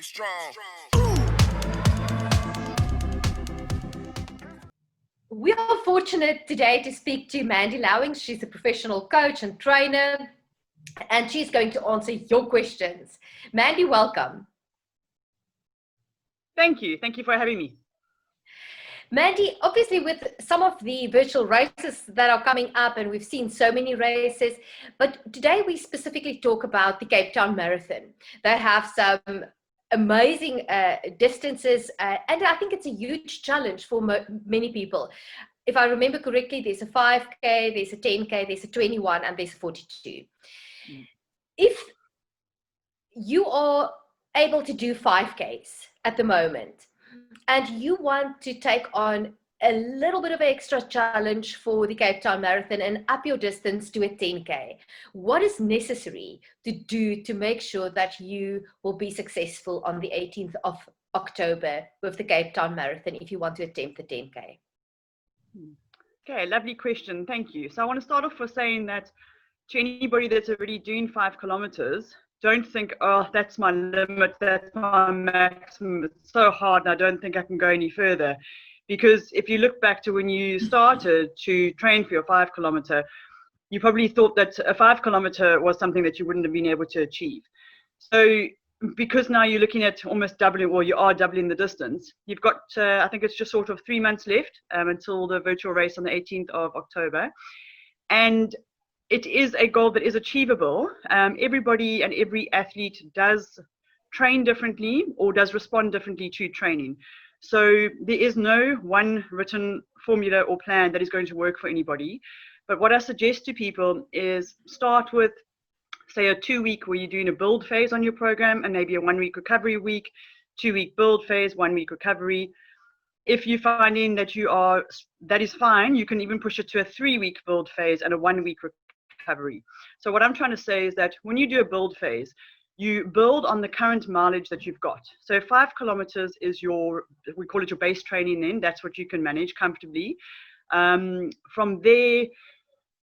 strong. We are fortunate today to speak to Mandy Lowings. She's a professional coach and trainer, and she's going to answer your questions. Mandy, welcome. Thank you. Thank you for having me. Mandy, obviously with some of the virtual races that are coming up, and we've seen so many races, but today we specifically talk about the Cape Town Marathon. They have some amazing distances, and I think it's a huge challenge for many people. If I remember correctly, there's a 5K, there's a 10K, there's a 21, and there's a 42. If you are able to do 5Ks at the moment, and you want to take on a little bit of an extra challenge for the Cape Town Marathon and up your distance to a 10K, what is necessary to do to make sure that you will be successful on the 18th of October with the Cape Town Marathon if you want to attempt the 10K? Okay, lovely question. Thank you. So I want to start off by saying that to anybody that's already doing 5 kilometers, don't think, oh, that's my limit, that's my maximum, it's so hard and I don't think I can go any further. Because if you look back to when you started to train for your 5 kilometer, you probably thought that a 5 kilometer was something that you wouldn't have been able to achieve. So because now you're looking at almost doubling, or you are doubling the distance, you've got, I think it's just sort of 3 months left until the virtual race on the 18th of October. And it is a goal that is achievable. Everybody and every athlete does train differently or does respond differently to training. So there is no one written formula or plan that is going to work for anybody. But what I suggest to people is start with, say, a 2-week where you're doing a build phase on your program, and maybe a 1-week recovery week, 2-week build phase, 1-week recovery. If you're finding that that is fine, you can even push it to a 3-week build phase and a 1-week recovery. So what I'm trying to say is that when you do a build phase, you build on the current mileage that you've got. So 5 kilometers is we call it your base training then. That's what you can manage comfortably. From there,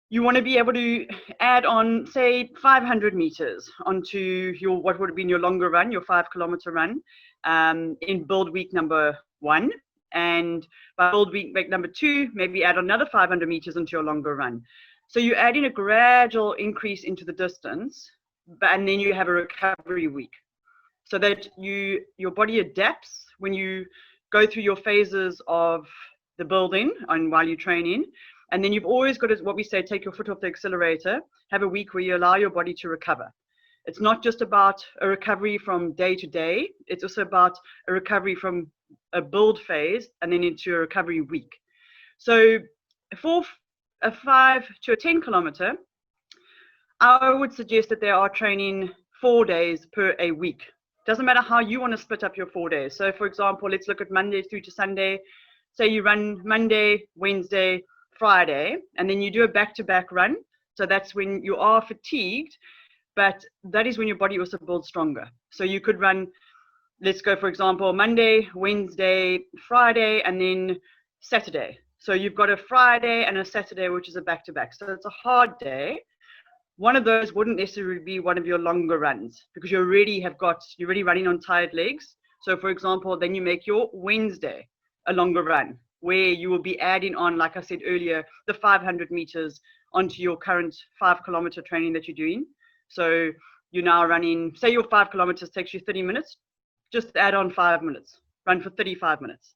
you want to be able to add on, say, 500 meters onto what would have been your longer run, your 5 kilometer run, in build week number 1. And by build week number 2, maybe add another 500 meters into your longer run. So you add in a gradual increase into the distance, and then you have a recovery week, so that your body adapts when you go through your phases of the building and while you're training. And then you've always got to, what we say, take your foot off the accelerator, have a week where you allow your body to recover. It's not just about a recovery from day to day, it's also about a recovery from a build phase and then into a recovery week. So for a 5 to a 10 kilometer, I would suggest that they are training 4 days per a week. Doesn't matter how you want to split up your 4 days. So for example, let's look at Monday through to Sunday. Say you run Monday, Wednesday, Friday, and then you do a back-to-back run. So that's when you are fatigued, but that is when your body also builds stronger. So you could run, let's go for example, Monday, Wednesday, Friday, and then Saturday. So you've got a Friday and a Saturday, which is a back-to-back. So it's a hard day. One of those wouldn't necessarily be one of your longer runs because you're already running on tired legs. So for example, then you make your Wednesday a longer run where you will be adding on, like I said earlier, the 500 meters onto your current 5 kilometer training that you're doing. So you're now running, say your 5 kilometers takes you 30 minutes, just add on 5 minutes, run for 35 minutes.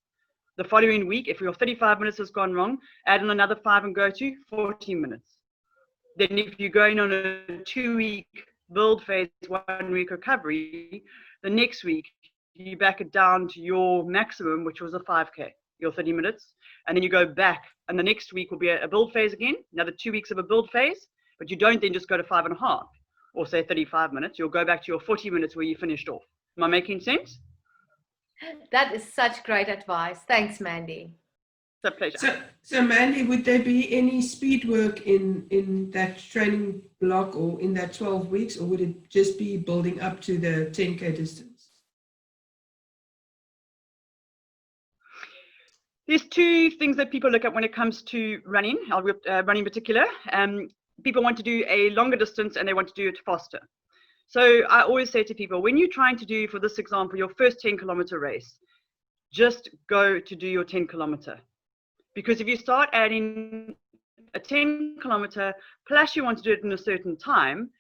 The following week, if your 35 minutes has gone wrong, add on another 5 and go to 40 minutes. Then if you're going on a 2-week build phase, 1-week recovery, the next week you back it down to your maximum, which was a 5K, your 30 minutes. And then you go back, and the next week will be a build phase again, another 2 weeks of a build phase, but you don't then just go to 5.5 or say 35 minutes. You'll go back to your 40 minutes where you finished off. Am I making sense? That is such great advice. Thanks, Mandy. It's a pleasure. So Mandy, would there be any speed work in that training block or in that 12 weeks, or would it just be building up to the 10K distance? There's 2 things that people look at when it comes to running, running in particular. People want to do a longer distance and they want to do it faster. So I always say to people, when you're trying to do, for this example, your first 10-kilometer race, just go to do your 10-kilometer. Because if you start adding a 10-kilometer, plus you want to do it in a certain time,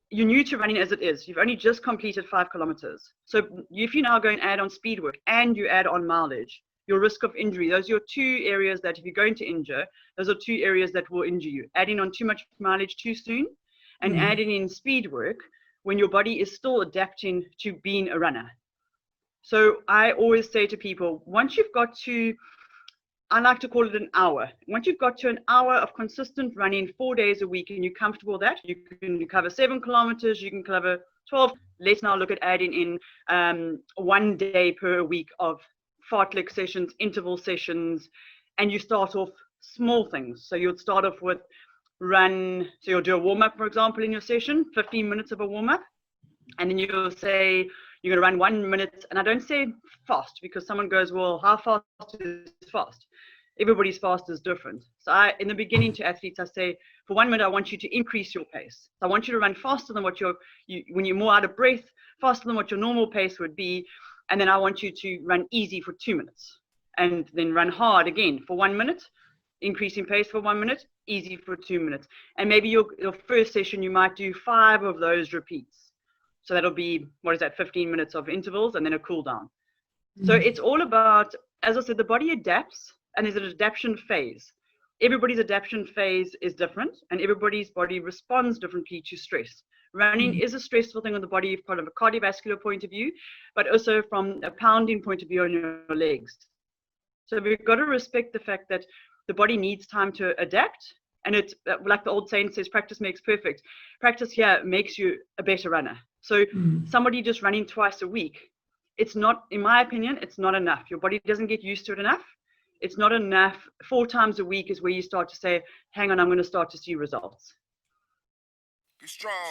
you're new to running as it is. You've only just completed 5 kilometers. So if you now go and add on speed work and you add on mileage, your risk of injury, those are your 2 areas that if you're going to injure, those are 2 areas that will injure you. Adding on too much mileage too soon and adding in speed work when your body is still adapting to being a runner. So I always say to people, once you've got to, I like to call it an hour. Once you've got to an hour of consistent running 4 days a week and you're comfortable with that, you can cover 7 kilometers, you can cover 12. Let's now look at adding in 1 day per week of fartlek sessions, interval sessions, and you start off small things. So you'll start off with run, so you'll do a warm-up, for example, in your session, 15 minutes of a warm-up, and then you'll say you're going to run 1 minute, and I don't say fast because someone goes, well, how fast is fast? Everybody's fast is different. So in the beginning to athletes, I say, for 1 minute, I want you to increase your pace. So I want you to run faster than what when you're more out of breath, faster than what your normal pace would be, and then I want you to run easy for 2 minutes, and then run hard again for 1 minute, increasing pace for 1 minute, easy for 2 minutes. And maybe your first session, you might do 5 of those repeats. So that'll be, 15 minutes of intervals and then a cool down. So it's all about, as I said, the body adapts and there's an adaptation phase. Everybody's adaptation phase is different and everybody's body responds differently to stress. Running is a stressful thing on the body from a cardiovascular point of view, but also from a pounding point of view on your legs. So we've got to respect the fact that the body needs time to adapt. And it's like the old saying says, practice makes perfect. Practice here makes you a better runner. So somebody just running twice a week, it's not, in my opinion, it's not enough. Your body doesn't get used to it enough. It's not enough. 4 times a week is where you start to say, hang on, I'm going to start to see results. Be strong.